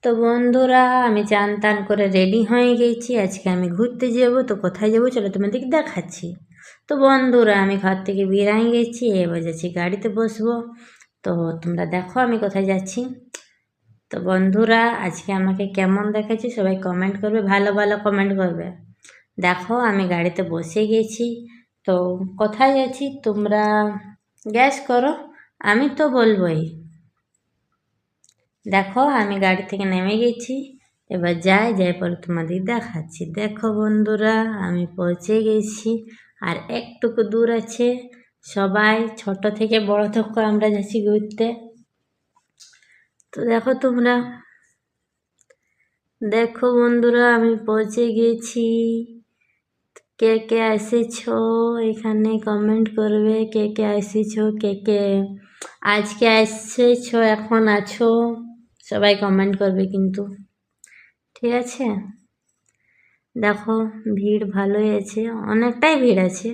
তো বন্ধুরা আমি চান টান করে রেডি হয়ে গেছি। আজকে আমি ঘুরতে যাব। তো কোথায় যাব চলো তোমাদেরকে দেখাচ্ছি। তো বন্ধুরা আমি ঘর থেকে বেরিয়ে গেছি, এবার যাচ্ছি গাড়িতে বসবো। তো তোমরা দেখো আমি কোথায় যাচ্ছি। তো বন্ধুরা আজকে আমাকে কেমন দেখাচ্ছে সবাই কমেন্ট করবে, ভালো ভালো কমেন্ট করবে। দেখো আমি গাড়িতে বসে গেছি। তো কোথায় যাচ্ছি তোমরা গ্যাস করো, আমি তো বলবোই। দেখো আমি গাড়ি থেকে নেমে গেছি, এবার যাই পরে তোমাদের দেখাচ্ছি। দেখো বন্ধুরা আমি পৌঁছে গেছি, আর একটুকু দূর আছে। সবাই ছোট থেকে বড় থেকে আমরা যাচ্ছি ঘুরতে। তো দেখো তোমরা, দেখো বন্ধুরা আমি পৌঁছে গেছি। কে কে এসেছো এখানে কমেন্ট করবে, কে কে এসেছো, কে কে আজকে এসেছো, এখন আছো, সবাই কমেন্ট করবে কিন্তু, ঠিক আছে। দেখো ভিড় ভালোই আছে, অনেকটাই ভিড় আছে।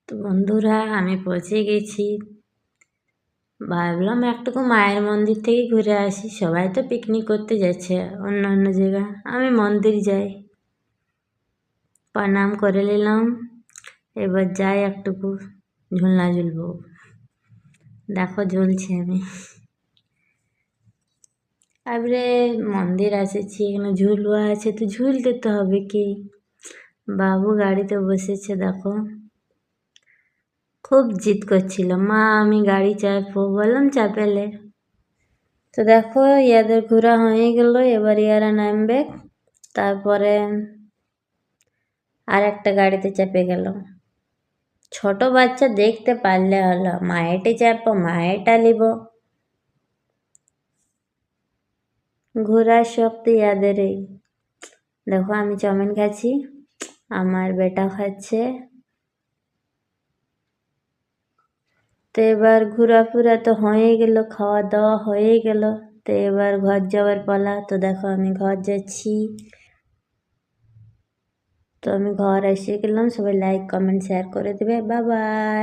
তো বন্ধুরা আমি পৌঁছে গেছি, ভাবলাম একটুকু মায়ের মন্দির থেকে ঘুরে আসি। সবাই তো পিকনিক করতে যাচ্ছে অন্য অন্য জায়গায়, আমি মন্দির যাই, প্রণাম করে নিলাম। এবার যাই একটুকু ঝুলনা ঝুলবো। দেখো ঝুলছি আমি। এবারে মন্দির এসেছি, এখানে ঝুলুয়া আছে তো ঝুলতে তো হবে কি। বাবু গাড়িতে বসেছে, দেখো খুব জিদ করছিল, মা আমি গাড়ি চাপবো, বললাম চাপেলে। তো দেখো ইয়াদের ঘোরা হয়ে গেল, এবার ইয়ারা নামবে, তারপরে আর একটা গাড়িতে চেপে গেল। ছোট বাচ্চা দেখতে পারলে হলো, মায়েটে চাপবো মায়েটা নিব, ঘোরার শক্তি ইয়াদেরই। দেখো আমি চাউমিন খাচ্ছি, আমার বেটা খাচ্ছে। তো এবার ঘোরাফেরা তো হয়ে গেল, খাওয়া দাওয়া হয়ে গেল, তো এবার ঘর যাওয়ার পালা। তো দেখো আমি ঘর যাচ্ছি। তো আমি ঘর এসে গেলাম, সবাই লাইক কমেন্ট শেয়ার করে দেবে, বাই বাই।